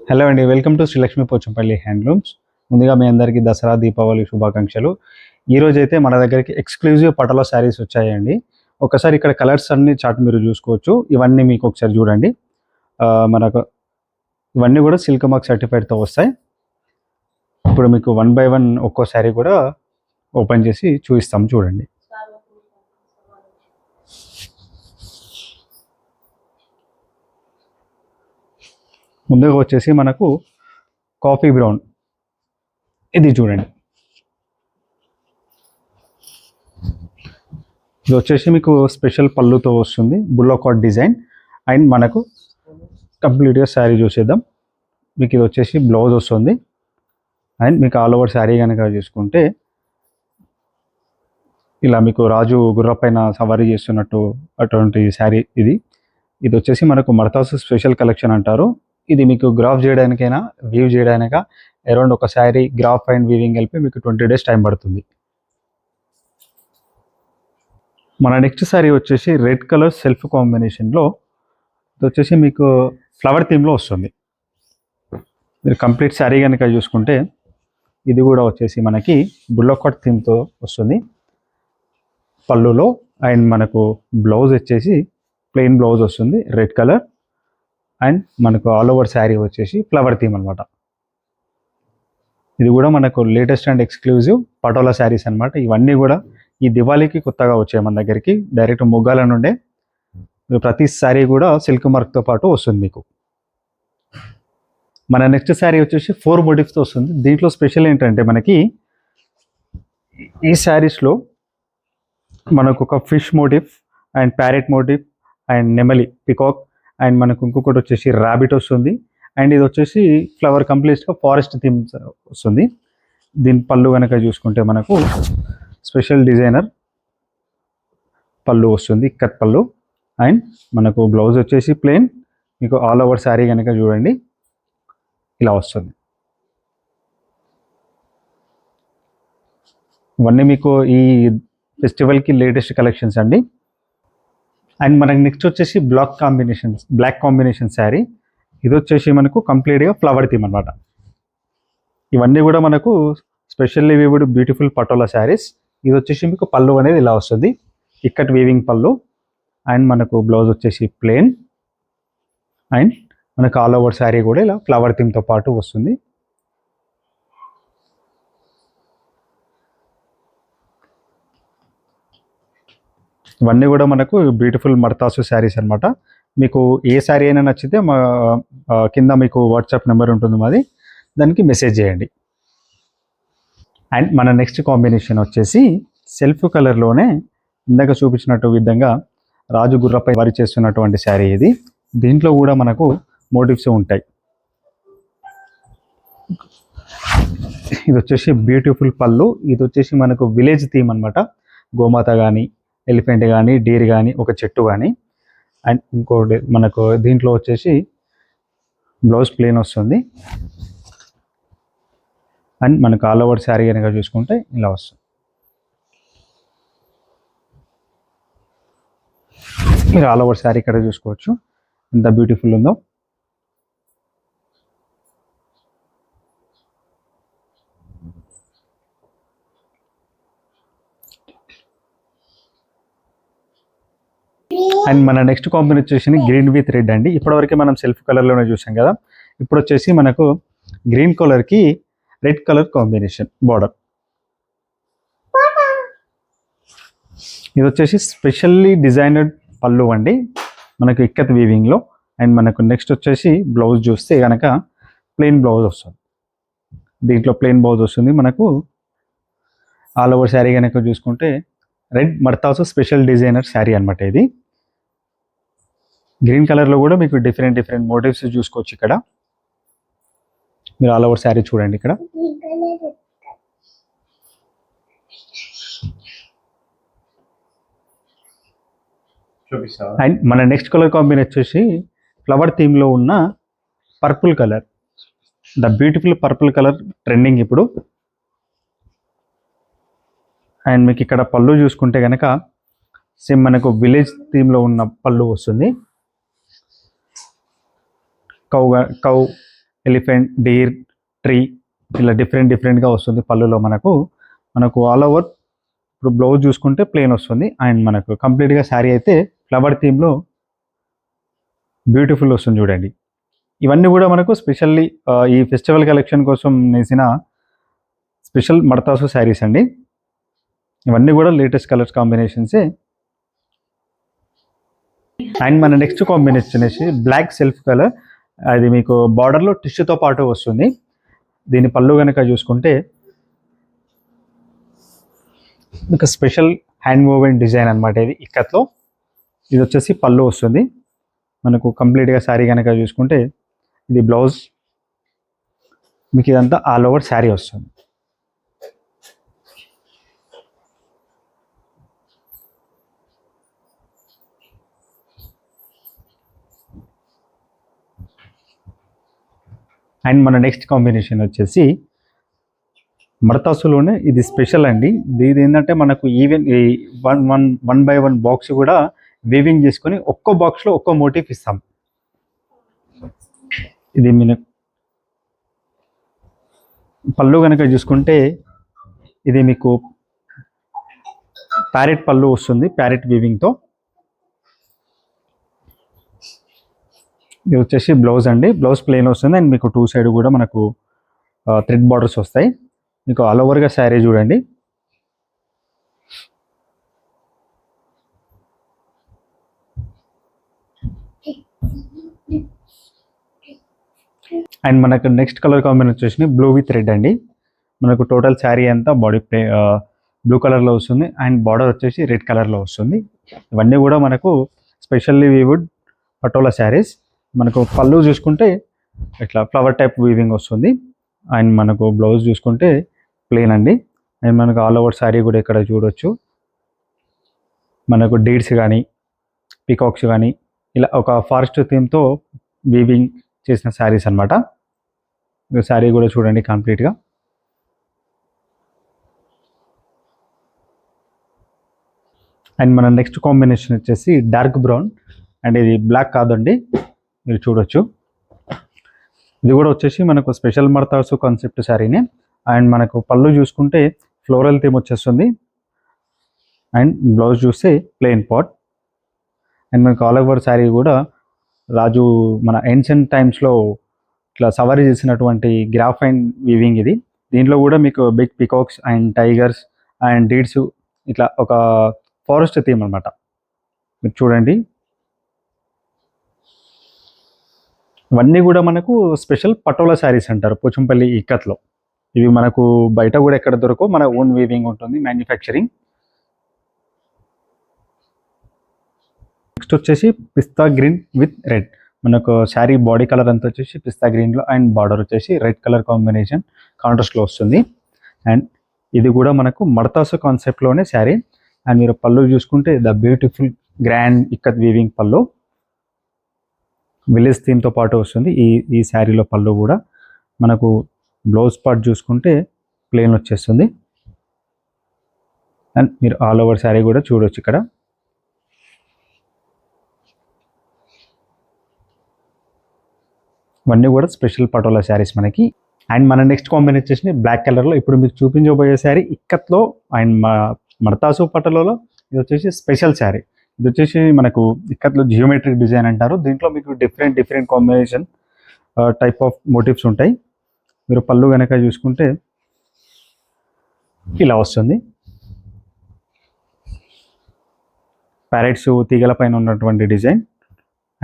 Hello అండి, welcome to Srilakshmi Pochampally handlooms. ముందుగా మీ అందరికీ దసరా దీపావళి శుభాకాంక్షలు. ఈరోజు అయితే మన దగ్గరికి ఎక్స్క్లూజివ్ పటోలా శారీస్ వచ్చాయండి. ఒకసారి ఇక్కడ కలర్స్ అన్ని చార్ట్ మీరు చూసుకోవచ్చు. ఇవన్నీ మీకు ఒకసారి చూడండి. మనకు ఇవన్నీ కూడా సిల్క్ మార్క్ సర్టిఫైడ్తో వస్తాయి. ఇప్పుడు మీకు 1 by 1 ఒక్కో శారీ కూడా ఓపెన్ చేసి చూపిస్తాం, చూడండి. ముందుగా వచ్చేసి మనకు కాఫీ బ్రౌన్, ఇది చూడండి. ఇది వచ్చేసి మీకు స్పెషల్ పళ్ళుతో వస్తుంది, బుల్లోకాట్ డిజైన్. అండ్ మనకు కంప్లీట్గా శారీ చూసేద్దాం. మీకు ఇది వచ్చేసి బ్లౌజ్ వస్తుంది. అండ్ మీకు ఆల్ ఓవర్ శారీ కనుక చూసుకుంటే ఇలా మీకు రాజు గుర్ర పైన సవారీ చేస్తున్నట్టు అటువంటి శారీ ఇది. ఇది వచ్చేసి మనకు మర్తాసు స్పెషల్ కలెక్షన్ అంటారు. ఇది మీకు గ్రాఫ్ చేయడానికైనా వీవ్ చేయడానిక అరౌండ్ ఒక శారీ గ్రాఫ్ అండ్ వీవింగ్ కలిపి మీకు 20 days టైం పడుతుంది. మన నెక్స్ట్ శారీ వచ్చేసి రెడ్ కలర్ సెల్ఫ్ కాంబినేషన్లో, ఇది వచ్చేసి మీకు ఫ్లవర్ థీమ్లో వస్తుంది. మీరు కంప్లీట్ శారీ కనుక చూసుకుంటే ఇది కూడా వచ్చేసి మనకి బుల్లోకాట్ థీమ్తో వస్తుంది పళ్ళులో. అండ్ మనకు బ్లౌజ్ వచ్చేసి ప్లెయిన్ బ్లౌజ్ వస్తుంది రెడ్ కలర్. అండ్ మనకు ఆల్ ఓవర్ శారీ వచ్చేసి ఫ్లవర్ థీమ్ అనమాట. ఇది కూడా మనకు latest and exclusive patola saris అనమాట. ఇవన్నీ కూడా ఈ దివాళీకి కొత్తగా వచ్చాయి మన దగ్గరికి, డైరెక్ట్ మొగ్గాల నుండే. ప్రతి శారీ కూడా సిల్క్ మార్క్తో పాటు వస్తుంది మీకు. మన నెక్స్ట్ శారీ వచ్చేసి 4 motifsతో వస్తుంది. దీంట్లో స్పెషల్ ఏంటంటే మనకి ఈ శారీస్లో మనకు ఒక fish motif and parrot motif and నెమలి పికాక్ అండ్ మనకు ఇంకొకటి వచ్చేసి ర్యాబిట్ వస్తుంది. అండ్ ఇది వచ్చేసి ఫ్లవర్ కంప్లీట్గా ఫారెస్ట్ థీమ్ వస్తుంది. దీని పళ్ళు కనుక చూసుకుంటే మనకు స్పెషల్ డిజైనర్ పళ్ళు వస్తుంది, ఇక్కత్ పళ్ళు. అండ్ మనకు బ్లౌజ్ వచ్చేసి ప్లెయిన్. మీకు ఆల్ ఓవర్ శారీ కనుక చూడండి ఇలా వస్తుంది. ఇవన్నీ మీకు ఈ ఫెస్టివల్కి లేటెస్ట్ కలెక్షన్స్ అండి. అండ్ మనకి నెక్స్ట్ వచ్చేసి బ్లాక్ కాంబినేషన్ శారీ. ఇది వచ్చేసి మనకు కంప్లీట్గా ఫ్లవర్ థీమ్ అనమాట. ఇవన్నీ కూడా మనకు స్పెషల్లీ వీవుడ్ బ్యూటిఫుల్ పటోలా శారీస్. ఇది వచ్చేసి మీకు పళ్ళు అనేది ఇలా వస్తుంది, ఇక్కట్ వీవింగ్ పళ్ళు. అండ్ మనకు బ్లౌజ్ వచ్చేసి ప్లెయిన్. అండ్ మనకు ఆల్ ఓవర్ శారీ కూడా ఇలా ఫ్లవర్ థీమ్తో పాటు వస్తుంది. ఇవన్నీ కూడా మనకు బ్యూటిఫుల్ మర్తాసు శారీస్ అనమాట. మీకు ఏ శారీ అయినా నచ్చితే మా కింద మీకు వాట్సాప్ నెంబర్ ఉంటుంది మాది, దానికి మెసేజ్ చేయండి. అండ్ మన నెక్స్ట్ కాంబినేషన్ వచ్చేసి సెల్ఫ్ కలర్లోనే ఇందాక చూపించినట్టు విధంగా రాజు గుర్రపై వారి చేస్తున్నటువంటి శారీ ఇది. దీంట్లో కూడా మనకు మోటివ్స్ ఉంటాయి. ఇది వచ్చేసి బ్యూటిఫుల్ పళ్ళు. ఇది వచ్చేసి మనకు విలేజ్ థీమ్ అనమాట. గోమాత కానీ, ఎలిఫెంట్ కానీ, డీర్ కానీ, ఒక చెట్టు కానీ. అండ్ ఇంకోటి మనకు దీంట్లో వచ్చేసి బ్లౌజ్ ప్లెయిన్ వస్తుంది. అండ్ మనకు ఆల్ ఓవర్ శారీ కనుక చూసుకుంటే ఇలా వస్తుంది. మీరు ఆల్ ఓవర్ శారీ ఇక్కడ చూసుకోవచ్చు ఎంత బ్యూటిఫుల్ ఉందో. అండ్ మన నెక్స్ట్ కాంబినేషన్ వచ్చేసి గ్రీన్ విత్ రెడ్ అండి. ఇప్పటివరకు మనం సెల్ఫ్ కలర్లోనే చూసాం కదా. ఇప్పుడు వచ్చేసి మనకు గ్రీన్ కలర్కి రెడ్ కలర్ కాంబినేషన్ బార్డర్. ఇది వచ్చేసి స్పెషల్లీ డిజైనర్డ్ పళ్ళు అండి, మనకు ఇక్కత్ వీవింగ్లో. అండ్ మనకు నెక్స్ట్ వచ్చేసి బ్లౌజ్ చూస్తే కనుక ప్లెయిన్ బ్లౌజ్ వస్తుంది. దీంట్లో ప్లెయిన్ బ్లౌజ్ వస్తుంది. మనకు ఆల్ ఓవర్ శారీ కనుక చూసుకుంటే రెడ్ మర్తాసు స్పెషల్ డిజైనర్ శారీ అనమాట ఇది. గ్రీన్ కలర్లో కూడా మీకు డిఫరెంట్ మోటివ్స్ చూసుకోవచ్చు ఇక్కడ. మీరు ఆల్ ఓవర్ శారీ చూడండి ఇక్కడ. అండ్ మన నెక్స్ట్ కలర్ కాంబినేషన్ వచ్చేసి ఫ్లవర్ థీమ్లో ఉన్న purple colour. The beautiful purple colour trending ఇప్పుడు. అండ్ మీకు ఇక్కడ పళ్ళు చూసుకుంటే కనుక సేమ్ మనకు విలేజ్ థీమ్లో ఉన్న పళ్ళు వస్తుంది. కౌ ఎలిఫెంట్, డీర్, ట్రీ ఇలా డిఫరెంట్గా వస్తుంది పళ్ళులో మనకు ఆల్ ఓవర్. ఇప్పుడు బ్లౌజ్ చూసుకుంటే ప్లెయిన్ వస్తుంది అండ్ మనకు కంప్లీట్గా శారీ అయితే ఫ్లవర్ థీమ్లో బ్యూటిఫుల్ వస్తుంది చూడండి. ఇవన్నీ కూడా మనకు స్పెషల్లీ ఈ ఫెస్టివల్ కలెక్షన్ కోసం నేసిన స్పెషల్ మడతాసు శారీస్ అండి. ఇవన్నీ కూడా లేటెస్ట్ కలర్స్ కాంబినేషన్సే. అండ్ మన నెక్స్ట్ కాంబినేషన్ వచ్చి బ్లాక్ సెల్ఫ్ కలర్. అది మీకు బార్డర్లో టిష్యూతో పాటు వస్తుంది. దీని పళ్ళు కనుక చూసుకుంటే మీకు స్పెషల్ హ్యాండ్ మూవ్మెంట్ డిజైన్ అనమాట. ఇది ఇక్కత్లో ఇది వచ్చేసి పళ్ళు వస్తుంది మనకు. కంప్లీట్గా శారీ కనుక చూసుకుంటే ఇది బ్లౌజ్, మీకు ఇదంతా ఆల్ ఓవర్ శారీ వస్తుంది. అండ్ మన నెక్స్ట్ కాంబినేషన్ వచ్చేసి మడతాసులోనే ఇది స్పెషల్ అండి. ఇది ఏంటంటే మనకు ఈవెన్ ఈ వన్ బై వన్ బాక్స్ కూడా వీవింగ్ చేసుకొని ఒక్కో బాక్స్లో ఒక్కో మోటివ్ ఇస్తాం. ఇది మన పళ్ళు కనుక చూసుకుంటే ఇది మీకు ప్యారెట్ పళ్ళు వస్తుంది, ప్యారెట్ వీవింగ్తో. ఇది వచ్చేసి బ్లౌజ్ అండి. బ్లౌజ్ ప్లెయిన్ వస్తుంది అండ్ మీకు టూ సైడ్ కూడా మనకు థ్రెడ్ బార్డర్స్ వస్తాయి. మీకు ఆల్ ఓవర్గా శారీ చూడండి. అండ్ మనకు నెక్స్ట్ కలర్ కాంబినేషన్ వచ్చేసి బ్లూ విత్ రెడ్ అండి. మనకు టోటల్ శారీ అంతా బాడీ బ్లూ కలర్లో వస్తుంది అండ్ బార్డర్ వచ్చేసి రెడ్ కలర్లో వస్తుంది. ఇవన్నీ కూడా మనకు స్పెషల్లీ వీవుడ్ పటోలా శారీస్. మనకు పళ్ళు చూసుకుంటే ఇట్లా ఫ్లవర్ టైప్ వీవింగ్ వస్తుంది అండ్ మనకు బ్లౌజ్ చూసుకుంటే ప్లెయిన్ అండి. అండ్ మనకు ఆల్ ఓవర్ శారీ కూడా ఇక్కడ చూడొచ్చు. మనకు డీడ్స్ కానీ పీకాక్స్ కానీ ఇలా ఒక ఫారెస్ట్ థీమ్తో వీవింగ్ చేసిన శారీస్ అనమాట. శారీ కూడా చూడండి కంప్లీట్గా. అండ్ మన నెక్స్ట్ కాంబినేషన్ వచ్చేసి డార్క్ బ్రౌన్ అండ్ ఇది బ్లాక్ కాదండి, మీరు చూడొచ్చు. ఇది కూడా వచ్చేసి మనకు స్పెషల్ మడతాసు కాన్సెప్ట్ శారీనే. అండ్ మనకు పళ్ళు చూసుకుంటే ఫ్లోరల్ థీమ్ వచ్చేస్తుంది అండ్ బ్లౌజ్ చూస్తే ప్లెయిన్ పాట్. అండ్ మనకు ఆల్ ఓవర్ శారీ కూడా రాజు మన ఏన్షియంట్ టైమ్స్లో ఇట్లా సవారీ చేసినటువంటి గ్రాఫైన్ వీవింగ్ ఇది. దీంట్లో కూడా మీకు big peacocks and tigers and deeds ఇట్లా ఒక ఫారెస్ట్ థీమ్ అనమాట. మీరు చూడండి, ఇవన్నీ కూడా మనకు స్పెషల్ పటోలా శారీస్ అంటారు పోచంపల్లి ఇక్కత్లో. ఇవి మనకు బయట కూడా ఎక్కడ దొరకవు, మన ఓన్ వీవింగ్ ఉంటుంది, మ్యానుఫ్యాక్చరింగ్. నెక్స్ట్ వచ్చేసి పిస్తా గ్రీన్ విత్ రెడ్. మనకు శారీ బాడీ కలర్ అంతా వచ్చేసి పిస్తా గ్రీన్లో అండ్ బార్డర్ వచ్చేసి రెడ్ కలర్ కాంబినేషన్ కాంట్రాస్ట్లో వస్తుంది. అండ్ ఇది కూడా మనకు మడతాసు కాన్సెప్ట్లోనే శారీ. అండ్ మీరు పళ్ళు చూసుకుంటే the beautiful grand ikat weaving పళ్ళు విలేజ్ థీమ్తో పాటు వస్తుంది. ఈ శారీలో పళ్ళు కూడా మనకు బ్లౌజ్ పార్ట్ చూసుకుంటే ప్లెయిన్ వచ్చేస్తుంది అండ్ మీరు ఆల్ ఓవర్ శారీ కూడా చూడొచ్చు ఇక్కడ. ఇవన్నీ కూడా స్పెషల్ పటోలా శారీస్ మనకి. అండ్ మన నెక్స్ట్ కాంబినేషన్ వచ్చేసి బ్లాక్ కలర్లో ఇప్పుడు మీకు చూపించబోయే శారీ ఇక్కత్లో అండ్ మడతాసు పటోలాలో ఇది వచ్చేసి స్పెషల్ శారీ. ఇది వచ్చేసి మనకు ఇక్కత్లో జియోమెట్రిక్ డిజైన్ అంటారు. దీంట్లో మీకు different combination type of motives ఉంటాయి. మీరు పళ్ళు కనుక చూసుకుంటే ఇలా వస్తుంది. ప్యారెట్స్ తీగల పైన ఉన్నటువంటి డిజైన్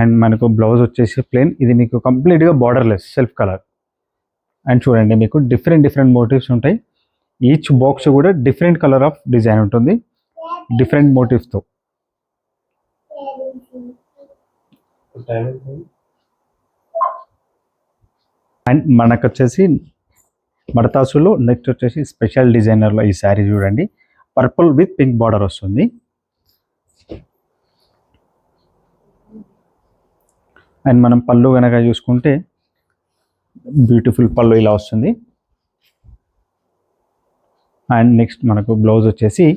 అండ్ మనకు బ్లౌజ్ వచ్చేసి ప్లెయిన్. ఇది మీకు కంప్లీట్గా బార్డర్లెస్ సెల్ఫ్ కలర్. అండ్ చూడండి మీకు డిఫరెంట్ మోటివ్స్ ఉంటాయి. ఈచ్ బాక్స్ కూడా డిఫరెంట్ కలర్ ఆఫ్ డిజైన్ ఉంటుంది డిఫరెంట్ మోటివ్స్తో. అండ్ మనకు వచ్చేసి మడతాసులో నెక్స్ట్ వచ్చేసి స్పెషల్ డిజైనర్లో ఈ శారీ చూడండి, పర్పుల్ విత్ పింక్ బార్డర్ వస్తుంది. అండ్ మనం పళ్ళు కనుక చూసుకుంటే బ్యూటిఫుల్ పళ్ళు ఇలా వస్తుంది. అండ్ నెక్స్ట్ మనకు బ్లౌజ్ వచ్చేసి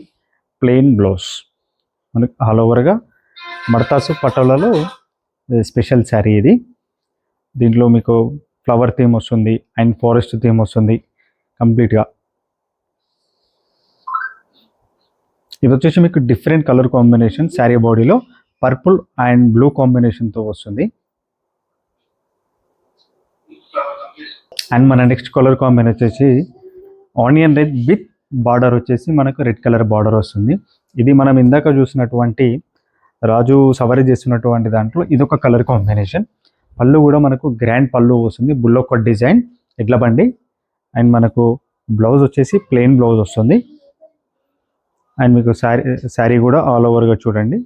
ప్లెయిన్ బ్లౌజ్. మనకు ఆల్ ఓవర్గా మడతాసు పటోలాలో స్పెషల్ శారీ ఇది. దీంట్లో మీకు ఫ్లవర్ థీమ్ వస్తుంది అండ్ ఫారెస్ట్ థీమ్ వస్తుంది కంప్లీట్గా. ఇది వచ్చేసి మీకు డిఫరెంట్ కలర్ కాంబినేషన్ శారీ బాడీలో పర్పుల్ అండ్ బ్లూ కాంబినేషన్తో వస్తుంది. అండ్ మన నెక్స్ట్ కలర్ కాంబినేషన్ వచ్చేసి ఆనియన్ రెడ్ విత్ బార్డర్ వచ్చేసి మనకు రెడ్ కలర్ బార్డర్ వస్తుంది. ఇది మనం ఇందాక చూసినటువంటి రాజు సవారీ చేస్తున్నటువంటి దాంట్లో ఇదొక కలర్ కాంబినేషన్. పళ్ళు కూడా మనకు గ్రాండ్ పళ్ళు వస్తుంది, బుల్లొక్క డిజైన్ ఎడ్ల బండి. అండ్ మనకు బ్లౌజ్ వచ్చేసి ప్లెయిన్ బ్లౌజ్ వస్తుంది. అండ్ మీకు శారీ కూడా ఆల్ ఓవర్గా చూడండి,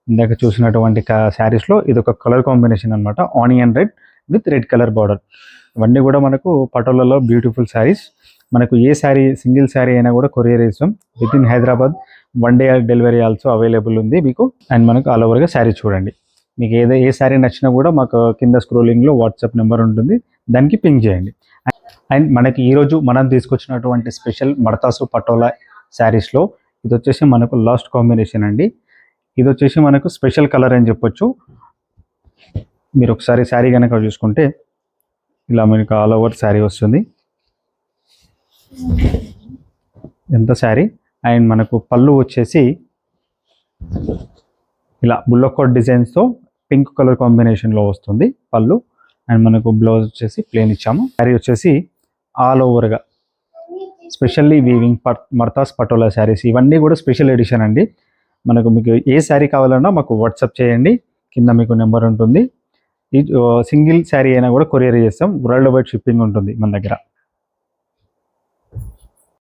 ఇందాక చూసినటువంటి శారీస్లో ఇదొక కలర్ కాంబినేషన్ అనమాట, onion red with red colour border. ఇవన్నీ కూడా మనకు పటోలలో బ్యూటిఫుల్ శారీస్. మనకు ఏ శారీ సింగిల్ శారీ అయినా కూడా కొరియర్ చేస్తాం with in Hyderabad. 1 day delivery also available ఉంది మీకు. అండ్ మనకు ఆల్ ఓవర్గా శారీ చూడండి. మీకు ఏ శారీ నచ్చినా కూడా మాకు కింద స్క్రోలింగ్లో వాట్సాప్ నెంబర్ ఉంటుంది, దానికి పింక్ చేయండి. అండ్ మనకి ఈరోజు మనం తీసుకొచ్చినటువంటి స్పెషల్ మడతాసు పటోలా శారీస్లో ఇది వచ్చేసి మనకు లాస్ట్ కాంబినేషన్ అండి. ఇది వచ్చేసి మనకు స్పెషల్ కలర్ అని చెప్పొచ్చు. మీరు ఒకసారి శారీ కనుక చూసుకుంటే ఇలా మనకు ఆల్ ఓవర్ శారీ వస్తుంది, ఎంత శారీ. అండ్ మనకు పళ్ళు వచ్చేసి ఇలా బుల్లొక్క డిజైన్స్తో పింక్ కలర్ కాంబినేషన్లో వస్తుంది పళ్ళు. అండ్ మనకు బ్లౌజ్ వచ్చేసి ప్లెయిన్ ఇచ్చాము. శారీ వచ్చేసి ఆల్ ఓవర్గా స్పెషల్లీ వీవింగ్ మర్తాస్ పటోలా శారీస్. ఇవన్నీ కూడా స్పెషల్ ఎడిషన్ అండి. మీకు ఏ శారీ కావాలన్నా మాకు వాట్సాప్ చేయండి, కింద మీకు నెంబర్ ఉంటుంది. ఈ సింగిల్ శారీ అయినా కూడా కొరియర్ చేస్తాం, వరల్డ్ వైడ్ షిప్పింగ్ ఉంటుంది మన దగ్గర.